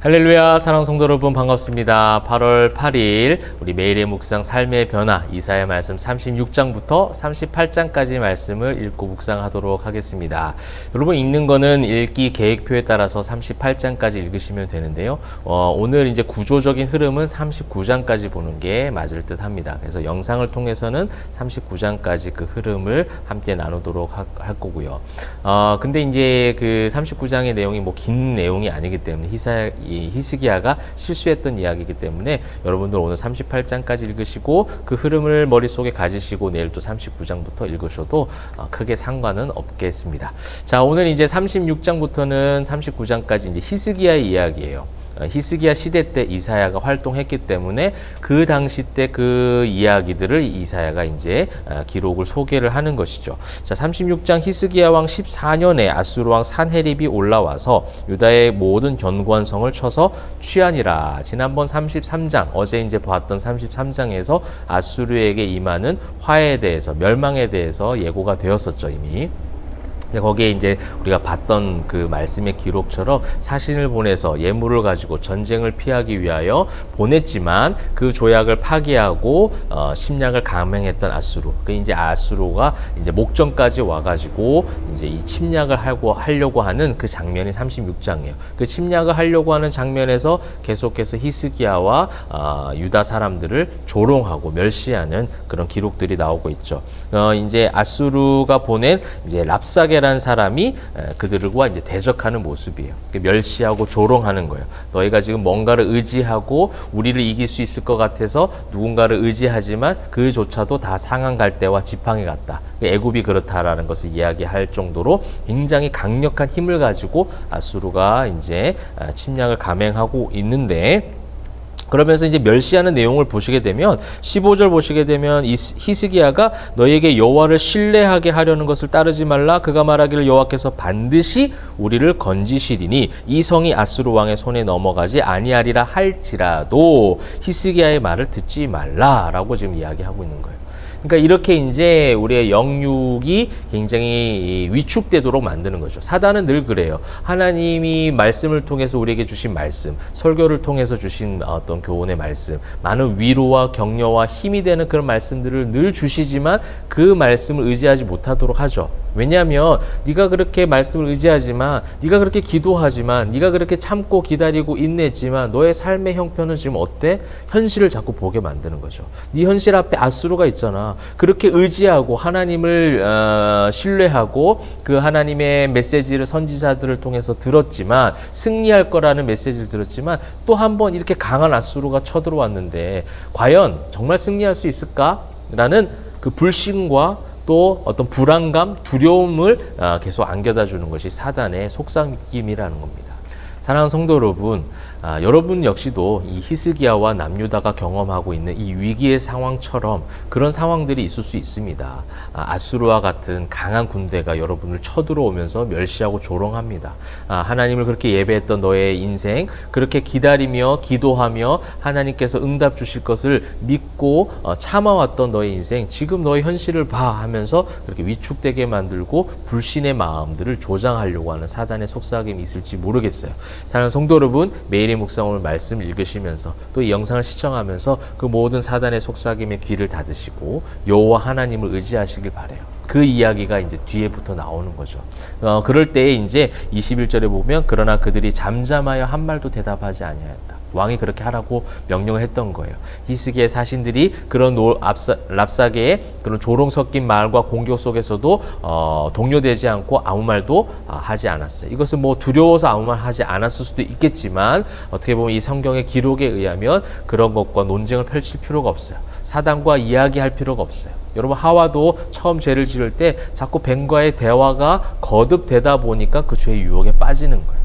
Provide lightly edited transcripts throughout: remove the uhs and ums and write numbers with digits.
할렐루야, 사랑하는 성도 여러분 반갑습니다. 8월 8일 우리 매일의 묵상 삶의 변화 이사야 말씀 36장부터 38장까지 말씀을 읽고 묵상하도록 하겠습니다. 여러분 읽는 거는 읽기 계획표에 따라서 38장까지 읽으시면 되는데요. 오늘 이제 구조적인 흐름은 39장까지 보는 게 맞을 듯 합니다. 그래서 영상을 통해서는 39장까지 그 흐름을 함께 나누도록 할 거고요. 근데 이제 그 39장의 내용이 뭐 긴 내용이 아니기 때문에 히스기야가 실수했던 이야기이기 때문에 여러분들 오늘 38장까지 읽으시고 그 흐름을 머릿속에 가지시고 내일 또 39장부터 읽으셔도 크게 상관은 없겠습니다. 자, 오늘 이제 36장부터는 39장까지 이제 히스기야의 이야기예요. 히스기야 시대 때 이사야가 활동했기 때문에 그 당시 때 그 이야기들을 이사야가 이제 기록을 소개를 하는 것이죠. 자, 36장 히스기야 왕 14년에 아수르 왕 산헤립이 올라와서 유다의 모든 견고한 성을 쳐서 취하니라. 지난번 33장, 어제 이제 봤던 33장에서 아수르에게 임하는 화해에 대해서, 멸망에 대해서 예고가 되었었죠, 이미. 거기에 이제 우리가 봤던 그 말씀의 기록처럼 사신을 보내서 예물을 가지고 전쟁을 피하기 위하여 보냈지만 그 조약을 파기하고 침략을 감행했던 아수르. 그 이제 아수르가 이제 목전까지 와가지고 이제 이 침략을 하려고 하는 그 장면이 36장이에요. 그 침략을 하려고 하는 장면에서 계속해서 히스기야와 유다 사람들을 조롱하고 멸시하는 그런 기록들이 나오고 있죠. 이제 아수르가 보낸 이제 랍사게라는 사람이 그들과 이제 대적하는 모습이에요. 멸시하고 조롱하는 거예요. 너희가 지금 뭔가를 의지하고 우리를 이길 수 있을 것 같아서 누군가를 의지하지만 그조차도 다 상한 갈대와 지팡이 같다. 애굽이 그렇다라는 것을 이야기할 정도로 굉장히 강력한 힘을 가지고 아수르가 이제 침략을 감행하고 있는데, 그러면서 이제 멸시하는 내용을 보시게 되면 15절 보시게 되면 히스기야가 너희에게 여호와를 신뢰하게 하려는 것을 따르지 말라. 그가 말하기를 여호와께서 반드시 우리를 건지시리니 이 성이 아수르 왕의 손에 넘어가지 아니하리라 할지라도 히스기야의 말을 듣지 말라라고 지금 이야기하고 있는 거예요. 그러니까 이렇게 이제 우리의 영육이 굉장히 위축되도록 만드는 거죠. 사단은 늘 그래요. 하나님이 말씀을 통해서 우리에게 주신 말씀, 설교를 통해서 주신 어떤 교훈의 말씀, 많은 위로와 격려와 힘이 되는 그런 말씀들을 늘 주시지만 그 말씀을 의지하지 못하도록 하죠. 왜냐하면 네가 그렇게 말씀을 의지하지만, 네가 그렇게 기도하지만, 네가 그렇게 참고 기다리고 인내했지만 너의 삶의 형편은 지금 어때? 현실을 자꾸 보게 만드는 거죠. 네 현실 앞에 아수르가 있잖아. 그렇게 의지하고 하나님을 신뢰하고 그 하나님의 메시지를 선지자들을 통해서 들었지만, 승리할 거라는 메시지를 들었지만 또 한 번 이렇게 강한 아수르가 쳐들어왔는데 과연 정말 승리할 수 있을까? 라는 그 불신과 또 어떤 불안감, 두려움을 계속 안겨다 주는 것이 사단의 속삭임이라는 겁니다. 사랑하는 성도 여러분, 여러분 역시도 이 히스기야와 남유다가 경험하고 있는 이 위기의 상황처럼 그런 상황들이 있을 수 있습니다. 아수르와 같은 강한 군대가 여러분을 쳐들어오면서 멸시하고 조롱합니다. 하나님을 그렇게 예배했던 너의 인생, 그렇게 기다리며 기도하며 하나님께서 응답 주실 것을 믿고 참아왔던 너의 인생, 지금 너의 현실을 봐 하면서 그렇게 위축되게 만들고 불신의 마음들을 조장하려고 하는 사단의 속삭임이 있을지 모르겠어요. 사랑하는 성도 여러분, 매일의 묵상 오늘 말씀 읽으시면서 또 이 영상을 시청하면서 그 모든 사단의 속삭임에 귀를 닫으시고 여호와 하나님을 의지하시길 바라요. 그 이야기가 이제 뒤에부터 나오는 거죠. 그럴 때에 이제 21절에 보면 그러나 그들이 잠잠하여 한 말도 대답하지 아니하였다. 왕이 그렇게 하라고 명령을 했던 거예요. 히스기야의 사신들이 그런 랍사게의 그런 조롱 섞인 말과 공격 속에서도 동요되지 않고 아무 말도 하지 않았어요. 이것은 뭐 두려워서 아무 말 하지 않았을 수도 있겠지만 어떻게 보면 이 성경의 기록에 의하면 그런 것과 논쟁을 펼칠 필요가 없어요. 사단과 이야기할 필요가 없어요. 여러분, 하와도 처음 죄를 지을 때 자꾸 뱀과의 대화가 거듭되다 보니까 그 죄의 유혹에 빠지는 거예요.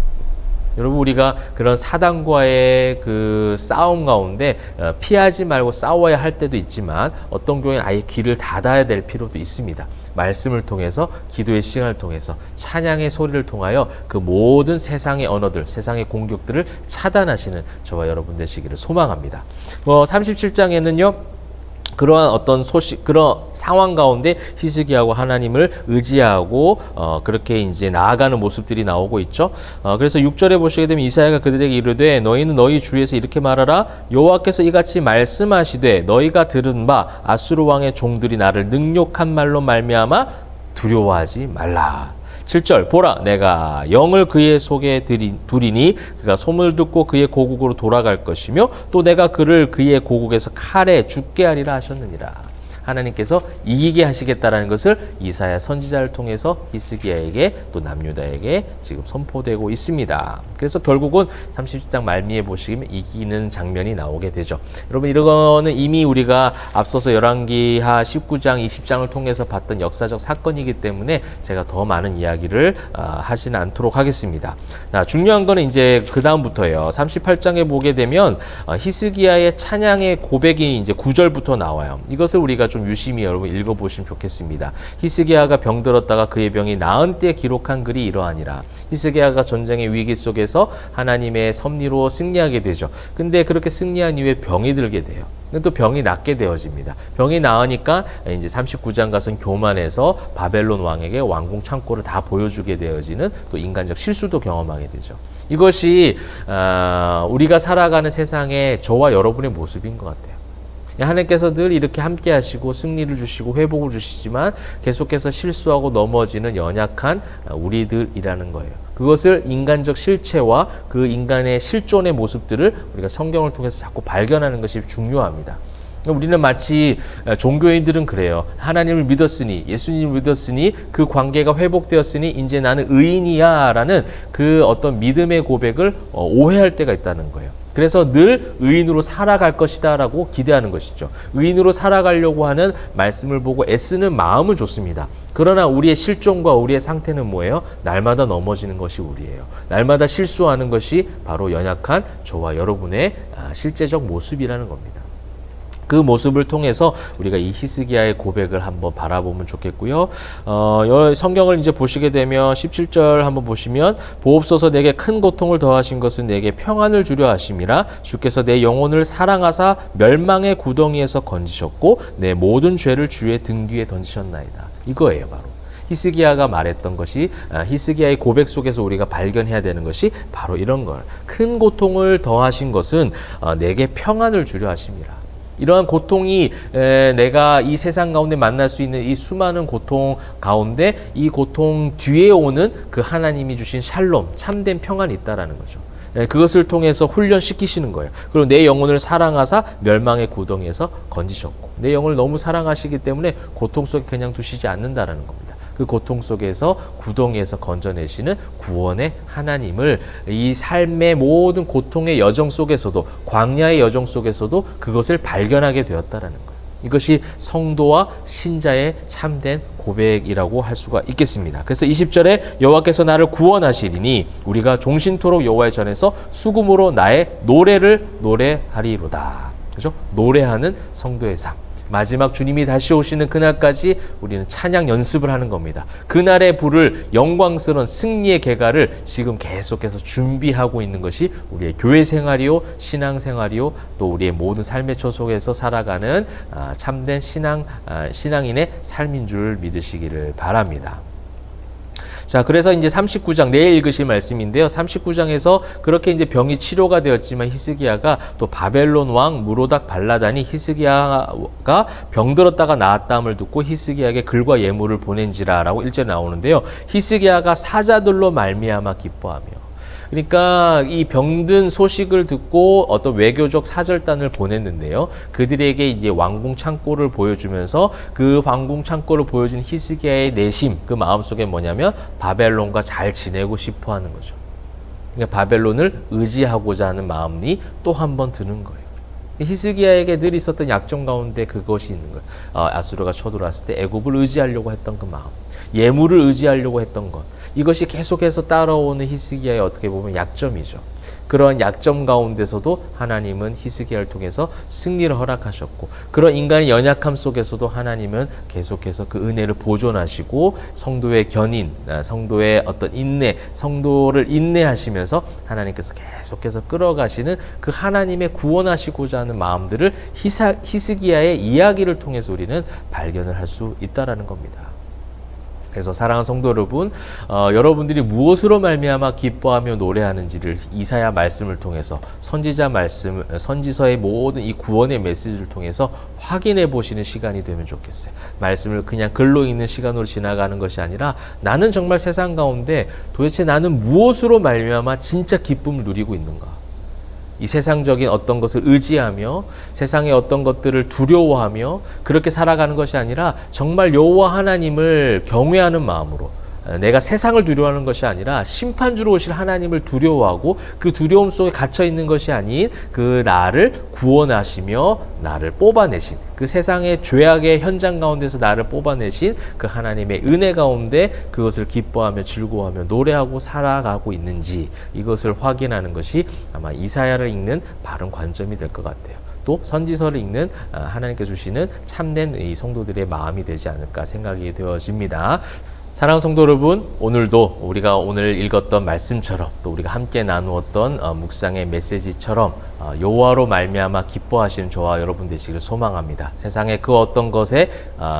여러분, 우리가 그런 사단과의 그 싸움 가운데 피하지 말고 싸워야 할 때도 있지만 어떤 경우에는 아예 귀를 닫아야 될 필요도 있습니다. 말씀을 통해서, 기도의 시간을 통해서, 찬양의 소리를 통하여 그 모든 세상의 언어들, 세상의 공격들을 차단하시는 저와 여러분 되시기를 소망합니다. 37장에는요 그러한 어떤 소식, 그런 상황 가운데 히스기야하고 하나님을 의지하고 그렇게 이제 나아가는 모습들이 나오고 있죠. 그래서 6절에 보시게 되면 이사야가 그들에게 이르되 너희는 너희 주위에서 이렇게 말하라. 여호와께서 이같이 말씀하시되 너희가 들은 바 아수르 왕의 종들이 나를 능욕한 말로 말미암아 두려워하지 말라. 7절 보라 내가 영을 그의 속에 두리니 그가 소문을 듣고 그의 고국으로 돌아갈 것이며 또 내가 그를 그의 고국에서 칼에 죽게 하리라 하셨느니라. 하나님께서 이기게 하시겠다라는 것을 이사야 선지자를 통해서 히스기야에게 또 남유다에게 지금 선포되고 있습니다. 그래서 결국은 30장 말미에 보시면 이기는 장면이 나오게 되죠. 여러분 이거는 이미 우리가 앞서서 열왕기하 19장, 20장을 통해서 봤던 역사적 사건이기 때문에 제가 더 많은 이야기를 하지는 않도록 하겠습니다. 자, 중요한 거는 이제 그 다음부터예요. 38장에 보게 되면 히스기야의 찬양의 고백이 이제 9절부터 나와요. 이것을 우리가 좀 유심히 여러분 읽어보시면 좋겠습니다. 히스기야가 병들었다가 그의 병이 나은 때 기록한 글이 이러하니라. 히스기야가 전쟁의 위기 속에서 하나님의 섭리로 승리하게 되죠. 근데 그렇게 승리한 이후에 병이 들게 돼요. 또 병이 낫게 되어집니다. 병이 나으니까 이제 39장 가서는 교만해서 바벨론 왕에게 왕궁 창고를 다 보여주게 되어지는 또 인간적 실수도 경험하게 되죠. 이것이 우리가 살아가는 세상의 저와 여러분의 모습인 것 같아요. 하나님께서 늘 이렇게 함께 하시고 승리를 주시고 회복을 주시지만 계속해서 실수하고 넘어지는 연약한 우리들이라는 거예요. 그것을 인간적 실체와 그 인간의 실존의 모습들을 우리가 성경을 통해서 자꾸 발견하는 것이 중요합니다. 우리는 마치 종교인들은 그래요. 하나님을 믿었으니, 예수님을 믿었으니, 그 관계가 회복되었으니 이제 나는 의인이야 라는 그 어떤 믿음의 고백을 오해할 때가 있다는 거예요. 그래서 늘 의인으로 살아갈 것이다 라고 기대하는 것이죠. 의인으로 살아가려고 하는 말씀을 보고 애쓰는 마음은 좋습니다. 그러나 우리의 실존과 우리의 상태는 뭐예요? 날마다 넘어지는 것이 우리예요. 날마다 실수하는 것이 바로 연약한 저와 여러분의 실제적 모습이라는 겁니다. 그 모습을 통해서 우리가 이 히스기야의 고백을 한번 바라보면 좋겠고요. 성경을 이제 보시게 되면 17절 한번 보시면 보옵소서 내게 큰 고통을 더하신 것은 내게 평안을 주려 하심이라. 주께서 내 영혼을 사랑하사 멸망의 구덩이에서 건지셨고 내 모든 죄를 주의 등 뒤에 던지셨나이다. 이거예요 바로. 히스기야가 말했던 것이 히스기야의 고백 속에서 우리가 발견해야 되는 것이 바로 이런 걸. 큰 고통을 더하신 것은 내게 평안을 주려 하심이라. 이러한 고통이 내가 이 세상 가운데 만날 수 있는 이 수많은 고통 가운데 이 고통 뒤에 오는 그 하나님이 주신 샬롬, 참된 평안이 있다라는 거죠. 그것을 통해서 훈련시키시는 거예요. 그리고 내 영혼을 사랑하사 멸망의 구덩이에서 건지셨고 내 영혼을 너무 사랑하시기 때문에 고통 속에 그냥 두시지 않는다라는 겁니다. 그 고통 속에서 구덩이에서 건져내시는 구원의 하나님을 이 삶의 모든 고통의 여정 속에서도 광야의 여정 속에서도 그것을 발견하게 되었다라는 거예요. 이것이 성도와 신자의 참된 고백이라고 할 수가 있겠습니다. 그래서 20절에 여호와께서 나를 구원하시리니 우리가 종신토록 여호와의 전에서 수금으로 나의 노래를 노래하리로다. 그죠? 노래하는 성도의 삶. 마지막 주님이 다시 오시는 그날까지 우리는 찬양 연습을 하는 겁니다. 그날의 부를 영광스러운 승리의 계가를 지금 계속해서 준비하고 있는 것이 우리의 교회 생활이요, 신앙 생활이요, 또 우리의 모든 삶의 초 속에서 살아가는 참된 신앙인의 삶인 줄 믿으시기를 바랍니다. 자, 그래서 이제 39장, 내일 읽으실 말씀인데요. 39장에서 그렇게 이제 병이 치료가 되었지만 히스기야가 또 바벨론 왕 무로닥 발라단이 히스기야가 병들었다가 나았다함을 듣고 히스기야에게 글과 예물을 보낸지라라고 1절에 나오는데요. 히스기야가 사자들로 말미암아 기뻐하며. 그러니까 이 병든 소식을 듣고 어떤 외교적 사절단을 보냈는데요. 그들에게 이제 왕궁 창고를 보여주면서 그 왕궁 창고를 보여준 히스기야의 내심, 그 마음속에 뭐냐면 바벨론과 잘 지내고 싶어 하는 거죠. 그러니까 바벨론을 의지하고자 하는 마음이 또 한 번 드는 거예요. 히스기야에게 늘 있었던 약점 가운데 그것이 있는 거예요. 아수르가 쳐들어왔을 때 애굽을 의지하려고 했던 그 마음, 예물을 의지하려고 했던 것, 이것이 계속해서 따라오는 히스기야의 어떻게 보면 약점이죠. 그런 약점 가운데서도 하나님은 히스기야를 통해서 승리를 허락하셨고, 그런 인간의 연약함 속에서도 하나님은 계속해서 그 은혜를 보존하시고 성도의 견인, 성도의 어떤 인내, 성도를 인내하시면서 하나님께서 계속해서 끌어가시는 그 하나님의 구원하시고자 하는 마음들을 히스기야의 이야기를 통해서 우리는 발견을 할 수 있다라는 겁니다. 그래서 사랑하는 성도 여러분, 여러분들이 무엇으로 말미암아 기뻐하며 노래하는지를 이사야 말씀을 통해서 선지자 말씀, 선지서의 모든 이 구원의 메시지를 통해서 확인해 보시는 시간이 되면 좋겠어요. 말씀을 그냥 글로 읽는 시간으로 지나가는 것이 아니라 나는 정말 세상 가운데 도대체 나는 무엇으로 말미암아 진짜 기쁨을 누리고 있는가? 이 세상적인 어떤 것을 의지하며 세상의 어떤 것들을 두려워하며 그렇게 살아가는 것이 아니라 정말 여호와 하나님을 경외하는 마음으로, 내가 세상을 두려워하는 것이 아니라 심판주로 오실 하나님을 두려워하고 그 두려움 속에 갇혀 있는 것이 아닌 그 나를 구원하시며 나를 뽑아내신, 그 세상의 죄악의 현장 가운데서 나를 뽑아내신 그 하나님의 은혜 가운데 그것을 기뻐하며 즐거워하며 노래하고 살아가고 있는지, 이것을 확인하는 것이 아마 이사야를 읽는 바른 관점이 될 것 같아요. 또 선지서를 읽는 하나님께서 주시는 참된 이 성도들의 마음이 되지 않을까 생각이 되어집니다. 사랑하는 성도 여러분, 오늘도 우리가 오늘 읽었던 말씀처럼 또 우리가 함께 나누었던 묵상의 메시지처럼 여호와로 말미암아 기뻐하시는 저와 여러분 되시기를 소망합니다. 세상의 그 어떤 것에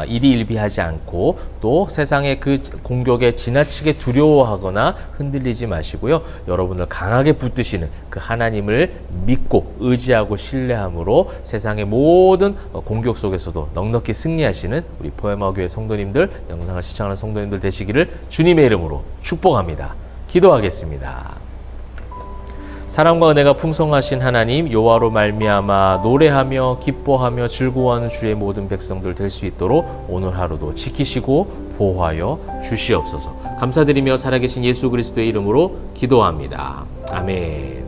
일희일비하지 않고 또 세상의 그 공격에 지나치게 두려워하거나 흔들리지 마시고요. 여러분을 강하게 붙드시는 그 하나님을 믿고 의지하고 신뢰함으로 세상의 모든 공격 속에서도 넉넉히 승리하시는 우리 포에마교회 성도님들, 영상을 시청하는 성도님들 되시기를 주님의 이름으로 축복합니다. 기도하겠습니다. 사랑과 은혜가 풍성하신 하나님, 여호와로 말미암아 노래하며 기뻐하며 즐거워하는 주의 모든 백성들 될 수 있도록 오늘 하루도 지키시고 보호하여 주시옵소서. 감사드리며 살아계신 예수 그리스도의 이름으로 기도합니다. 아멘.